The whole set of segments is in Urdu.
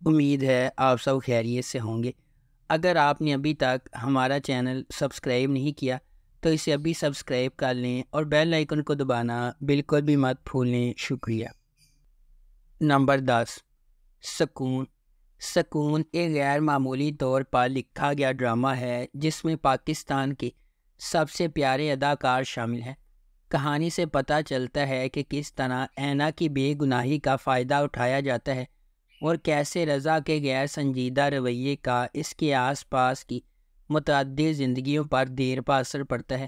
امید ہے آپ سب خیریت سے ہوں گے۔ اگر آپ نے ابھی تک ہمارا چینل سبسکرائب نہیں کیا تو اسے ابھی سبسکرائب کر لیں اور بیل آئیکن کو دبانا بالکل بھی مت بھولیں۔ شکریہ۔ نمبر 10، سکون۔ سکون ایک غیر معمولی طور پر لکھا گیا ڈرامہ ہے جس میں پاکستان کے سب سے پیارے اداکار شامل ہیں۔ کہانی سے پتہ چلتا ہے کہ کس طرح اینا کی بے گناہی کا فائدہ اٹھایا جاتا ہے اور کیسے رضا کے غیر سنجیدہ رویے کا اس کے آس پاس کی متعدد زندگیوں پر دیر پا اثر پڑتا ہے۔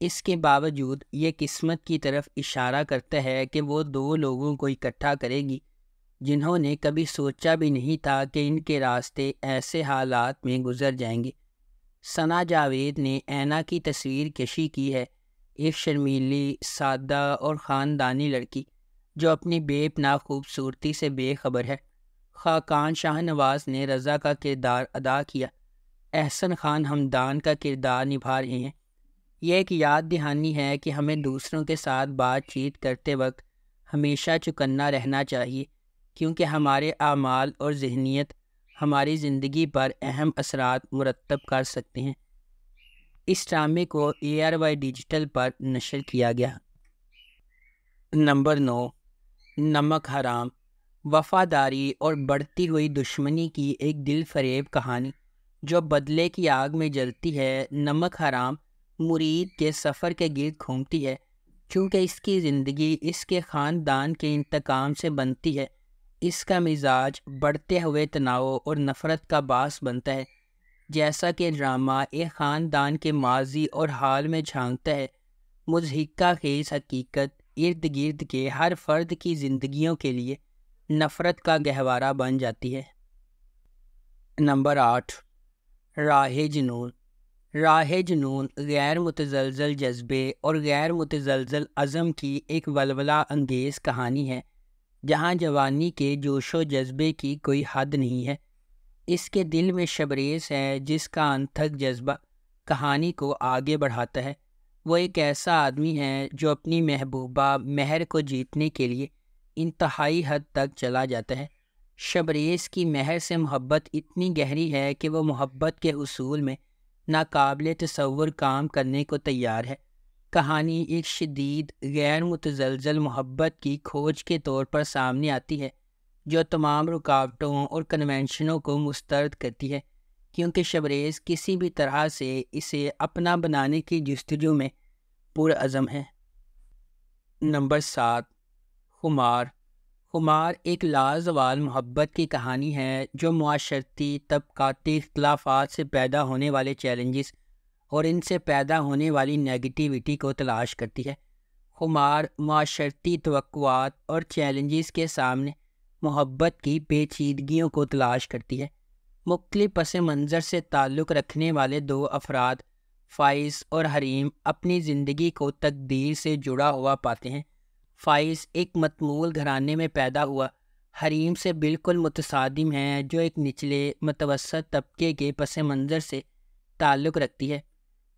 اس کے باوجود یہ قسمت کی طرف اشارہ کرتا ہے کہ وہ دو لوگوں کو اکٹھا کرے گی جنہوں نے کبھی سوچا بھی نہیں تھا کہ ان کے راستے ایسے حالات میں گزر جائیں گے۔ ثنا جاوید نے اینا کی تصویر کشی کی ہے، ایک شرمیلی، سادہ اور خاندانی لڑکی جو اپنی بے پناہ خوبصورتی سے بے خبر ہے۔ خاقان شاہ نواز نے رضا کا کردار ادا کیا، احسن خان ہمدان کا کردار نبھا رہے ہیں۔ یہ ایک یاد دہانی ہے کہ ہمیں دوسروں کے ساتھ بات چیت کرتے وقت ہمیشہ چوکنا رہنا چاہیے، کیونکہ ہمارے اعمال اور ذہنیت ہماری زندگی پر اہم اثرات مرتب کر سکتے ہیں۔ اس ڈرامے کو ARY ڈیجیٹل پر نشر کیا گیا۔ نمبر 9، نمک حرام۔ وفاداری اور بڑھتی ہوئی دشمنی کی ایک دل فریب کہانی جو بدلے کی آگ میں جلتی ہے۔ نمک حرام مرید کے سفر کے گرد گھومتی ہے، کیونکہ اس کی زندگی اس کے خاندان کے انتقام سے بنتی ہے۔ اس کا مزاج بڑھتے ہوئے تناؤ اور نفرت کا باعث بنتا ہے۔ جیسا کہ ڈرامہ ایک خاندان کے ماضی اور حال میں جھانکتا ہے، مضحکہ خیز حقیقت ارد گرد کے ہر فرد کی زندگیوں کے لیے نفرت کا گہوارہ بن جاتی ہے۔ نمبر 8، راہ جنون۔ راہ جنون غیر متزلزل جذبے اور غیر متزلزل عزم کی ایک ولولہ انگیز کہانی ہے جہاں جوانی کے جوش و جذبے کی کوئی حد نہیں ہے۔ اس کے دل میں شبریز ہے جس کا انتھک جذبہ کہانی کو آگے بڑھاتا ہے۔ وہ ایک ایسا آدمی ہے جو اپنی محبوبہ مہر کو جیتنے کے لیے انتہائی حد تک چلا جاتا ہے۔ شبریز کی مہر سے محبت اتنی گہری ہے کہ وہ محبت کے حصول میں ناقابل تصور کام کرنے کو تیار ہے۔ کہانی ایک شدید غیر متزلزل محبت کی کھوج کے طور پر سامنے آتی ہے جو تمام رکاوٹوں اور کنونشنوں کو مسترد کرتی ہے، کیونکہ شبریز کسی بھی طرح سے اسے اپنا بنانے کی جستجو میں پرعزم ہے۔ نمبر 7، خمار۔ خمار ایک لازوال محبت کی کہانی ہے جو معاشرتی طبقاتی اختلافات سے پیدا ہونے والے چیلنجز اور ان سے پیدا ہونے والی نیگیٹیوٹی کو تلاش کرتی ہے۔ خمار معاشرتی توقعات اور چیلنجز کے سامنے محبت کی پیچیدگیوں کو تلاش کرتی ہے۔ مختلف پس منظر سے تعلق رکھنے والے دو افراد، فائز اور حریم، اپنی زندگی کو تقدیر سے جڑا ہوا پاتے ہیں۔ فائز ایک متمول گھرانے میں پیدا ہوا حریم سے بالکل متصادم ہے جو ایک نچلے متوسط طبقے کے پس منظر سے تعلق رکھتی ہے۔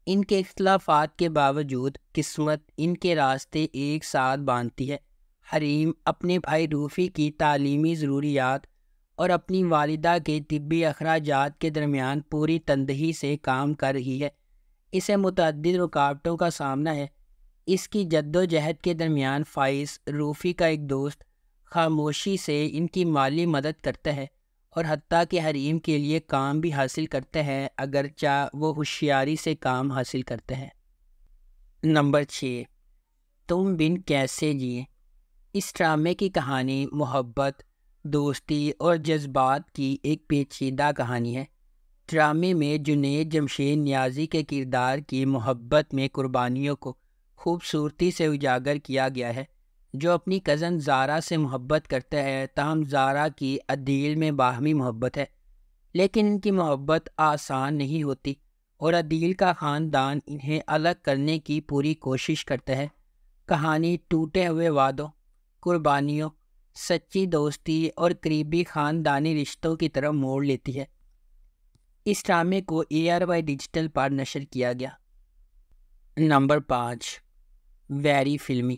ان کے اختلافات کے باوجود قسمت ان کے راستے ایک ساتھ باندھتی ہے۔ حریم اپنے بھائی روفی کی تعلیمی ضروریات اور اپنی والدہ کے طبی اخراجات کے درمیان پوری تندہی سے کام کر رہی ہے۔ اسے متعدد رکاوٹوں کا سامنا ہے۔ اس کی جد و جہد کے درمیان فائز، روفی کا ایک دوست، خاموشی سے ان کی مالی مدد کرتا ہے اور حتیٰ کہ حریم کے لیے کام بھی حاصل کرتا ہے، اگرچہ وہ ہوشیاری سے کام حاصل کرتا ہے۔ نمبر 6، تم بن کیسے جیے۔ اس ڈرامے کی کہانی محبت، دوستی اور جذبات کی ایک پیچیدہ کہانی ہے۔ ڈرامے میں جنید جمشید نیازی کے کردار کی محبت میں قربانیوں کو خوبصورتی سے اجاگر کیا گیا ہے، جو اپنی کزن زارا سے محبت کرتا ہے۔ تاہم زارا کی عدیل میں باہمی محبت ہے، لیکن ان کی محبت آسان نہیں ہوتی اور عدیل کا خاندان انہیں الگ کرنے کی پوری کوشش کرتا ہے۔ کہانی ٹوٹے ہوئے وعدوں، قربانیوں، سچی دوستی اور قریبی خاندانی رشتوں کی طرف موڑ لیتی ہے۔ اس ڈرامے کو ARY ڈیجیٹل پر نشر کیا گیا۔ نمبر 5، ویری فلمی۔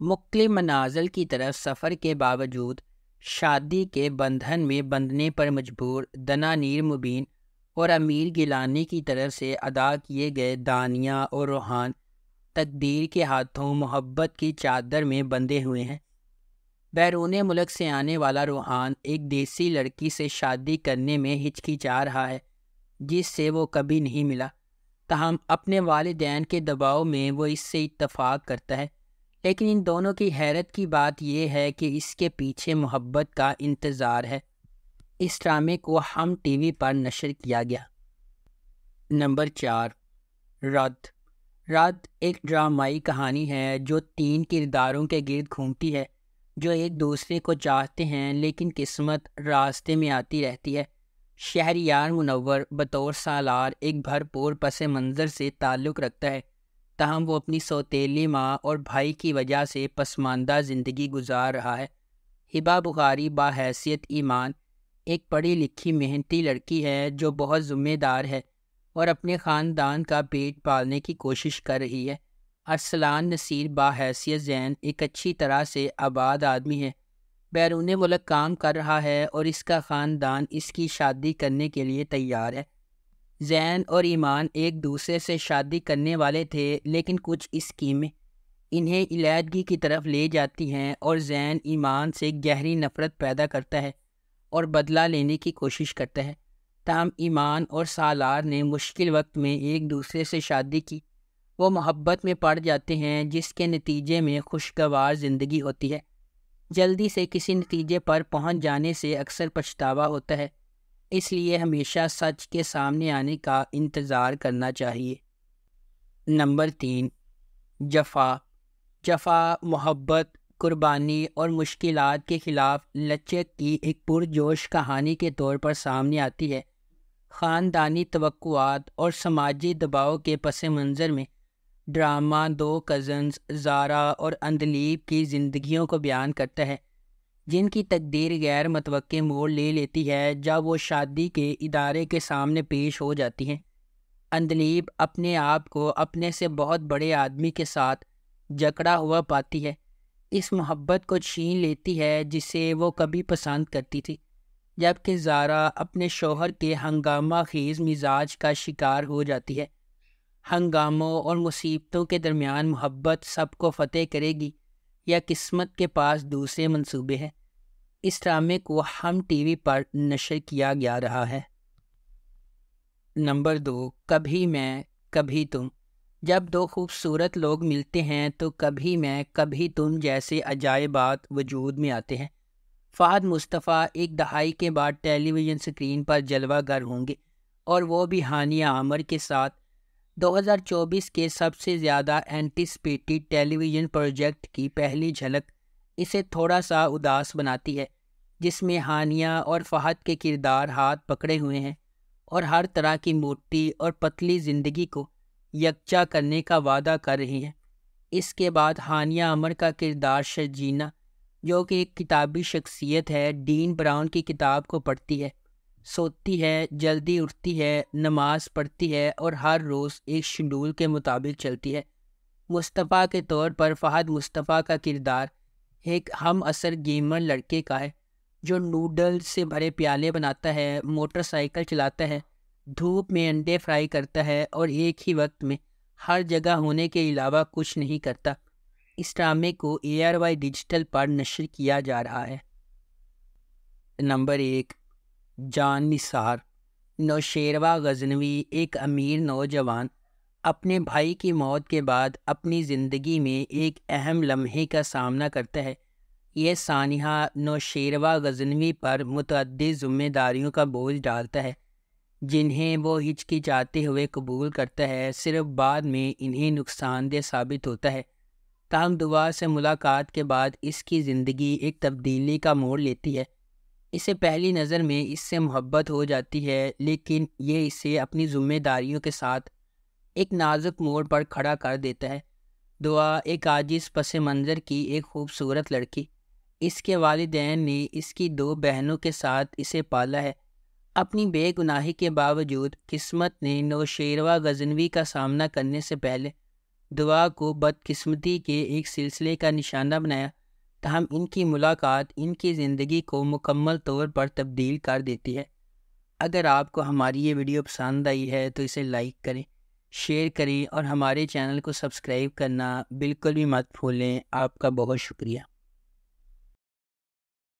مختلف منازل کی طرف سفر کے باوجود شادی کے بندھن میں بندھنے پر مجبور دنانیر مبین اور امیر گیلانی کی طرف سے ادا کیے گئے دانیہ اور روحان تقدیر کے ہاتھوں محبت کی چادر میں بندھے ہوئے ہیں۔ بیرون ملک سے آنے والا روحان ایک دیسی لڑکی سے شادی کرنے میں ہچکچا رہا ہے جس سے وہ کبھی نہیں ملا، تاہم اپنے والدین کے دباؤ میں وہ اس سے اتفاق کرتا ہے، لیکن ان دونوں کی حیرت کی بات یہ ہے کہ اس کے پیچھے محبت کا انتظار ہے۔ اس ڈرامے کو ہم ٹی وی پر نشر کیا گیا۔ نمبر 4، رد۔ رد ایک ڈرامائی کہانی ہے جو 3 کرداروں کے گرد گھومتی ہے جو ایک دوسرے کو چاہتے ہیں لیکن قسمت راستے میں آتی رہتی ہے۔ شہریار منور بطور سالار ایک بھرپور پس منظر سے تعلق رکھتا ہے، تاہم وہ اپنی سوتیلی ماں اور بھائی کی وجہ سے پسماندہ زندگی گزار رہا ہے۔ ہبہ بخاری بحیثیت ایمان ایک پڑھی لکھی محنتی لڑکی ہے جو بہت ذمہ دار ہے اور اپنے خاندان کا پیٹ پالنے کی کوشش کر رہی ہے۔ ارسلان نصیر بحیثیت زین ایک اچھی طرح سے آباد آدمی ہے، بیرون ملک کام کر رہا ہے اور اس کا خاندان اس کی شادی کرنے کے لیے تیار ہے۔ زین اور ایمان ایک دوسرے سے شادی کرنے والے تھے لیکن کچھ اسکیمیں انہیں علیحدگی کی طرف لے جاتی ہیں اور زین ایمان سے گہری نفرت پیدا کرتا ہے اور بدلہ لینے کی کوشش کرتا ہے، تاہم ایمان اور سالار نے مشکل وقت میں ایک دوسرے سے شادی کی۔ وہ محبت میں پڑ جاتے ہیں جس کے نتیجے میں خوشگوار زندگی ہوتی ہے۔ جلدی سے کسی نتیجے پر پہنچ جانے سے اکثر پچھتاوا ہوتا ہے، اس لیے ہمیشہ سچ کے سامنے آنے کا انتظار کرنا چاہیے۔ نمبر 3، جفا۔ جفا محبت، قربانی اور مشکلات کے خلاف لچک کی ایک پرجوش کہانی کے طور پر سامنے آتی ہے۔ خاندانی توقعات اور سماجی دباؤ کے پس منظر میں ڈرامہ 2 کزنز زارا اور اندلیب کی زندگیوں کو بیان کرتا ہے جن کی تقدیر غیر متوقع موڑ لے لیتی ہے جب وہ شادی کے ادارے کے سامنے پیش ہو جاتی ہیں۔ اندلیب اپنے آپ کو اپنے سے بہت بڑے آدمی کے ساتھ جکڑا ہوا پاتی ہے، اس محبت کو چھین لیتی ہے جسے وہ کبھی پسند کرتی تھی، جبکہ زارا اپنے شوہر کے ہنگامہ خیز مزاج کا شکار ہو جاتی ہے۔ ہنگاموں اور مصیبتوں کے درمیان محبت سب کو فتح کرے گی یا قسمت کے پاس دوسرے منصوبے ہیں؟ اس ڈرامے کو ہم ٹی وی پر نشر کیا جا رہا ہے۔ نمبر 2، کبھی میں کبھی تم۔ جب 2 خوبصورت لوگ ملتے ہیں تو کبھی میں کبھی تم جیسے عجائبات وجود میں آتے ہیں۔ فہد مصطفیٰ ایک دہائی کے بعد ٹیلی ویژن سکرین پر جلوہ گر ہوں گے، اور وہ بھی ہانیہ عامر کے ساتھ۔ 2024 کے سب سے زیادہ اینٹیسپیٹڈ ٹیلی ویژن پروجیکٹ کی پہلی جھلک اسے تھوڑا سا اداس بناتی ہے، جس میں ہانیہ اور فہد کے کردار ہاتھ پکڑے ہوئے ہیں اور ہر طرح کی موٹی اور پتلی زندگی کو یکجا کرنے کا وعدہ کر رہی ہیں۔ اس کے بعد ہانیہ عامر کا کردار شرجینہ، جو کہ ایک کتابی شخصیت ہے، ڈین براؤن کی کتاب کو پڑھتی ہے، سوتی ہے، جلدی اٹھتی ہے، نماز پڑھتی ہے اور ہر روز ایک شیڈول کے مطابق چلتی ہے۔ مصطفیٰ کے طور پر فہد مصطفیٰ کا کردار ایک ہم عصر گیمر لڑکے کا ہے جو نوڈل سے بھرے پیالے بناتا ہے، موٹر سائیکل چلاتا ہے، دھوپ میں انڈے فرائی کرتا ہے اور ایک ہی وقت میں ہر جگہ ہونے کے علاوہ کچھ نہیں کرتا۔ اس ڈرامے کو ARY ڈیجیٹل پر نشر کیا جا رہا ہے۔ نمبر 1، جان نثار۔ نوشیروہ غزنوی ایک امیر نوجوان اپنے بھائی کی موت کے بعد اپنی زندگی میں ایک اہم لمحے کا سامنا کرتا ہے۔ یہ سانحہ نوشیروہ غزنوی پر متعدد ذمہ داریوں کا بوجھ ڈالتا ہے جنہیں وہ ہچکچاتے ہوئے قبول کرتا ہے، صرف بعد میں انہیں نقصان دہ ثابت ہوتا ہے۔ تاہم دعا سے ملاقات کے بعد اس کی زندگی ایک تبدیلی کا موڑ لیتی ہے۔ اسے پہلی نظر میں اس سے محبت ہو جاتی ہے، لیکن یہ اسے اپنی ذمہ داریوں کے ساتھ ایک نازک موڑ پر کھڑا کر دیتا ہے۔ دعا ایک عاجز پس منظر کی ایک خوبصورت لڑکی، اس کے والدین نے اس کی 2 بہنوں کے ساتھ اسے پالا ہے۔ اپنی بے گناہی کے باوجود قسمت نے نوشیروہ غزنوی کا سامنا کرنے سے پہلے دعا کو بدقسمتی کے ایک سلسلے کا نشانہ بنایا تاہم ان کی ملاقات ان کی زندگی کو مکمل طور پر تبدیل کر دیتی ہے۔ اگر آپ کو ہماری یہ ویڈیو پسند آئی ہے تو اسے لائک کریں، شیئر کریں اور ہمارے چینل کو سبسکرائب کرنا بالکل بھی مت بھولیں۔ آپ کا بہت شکریہ۔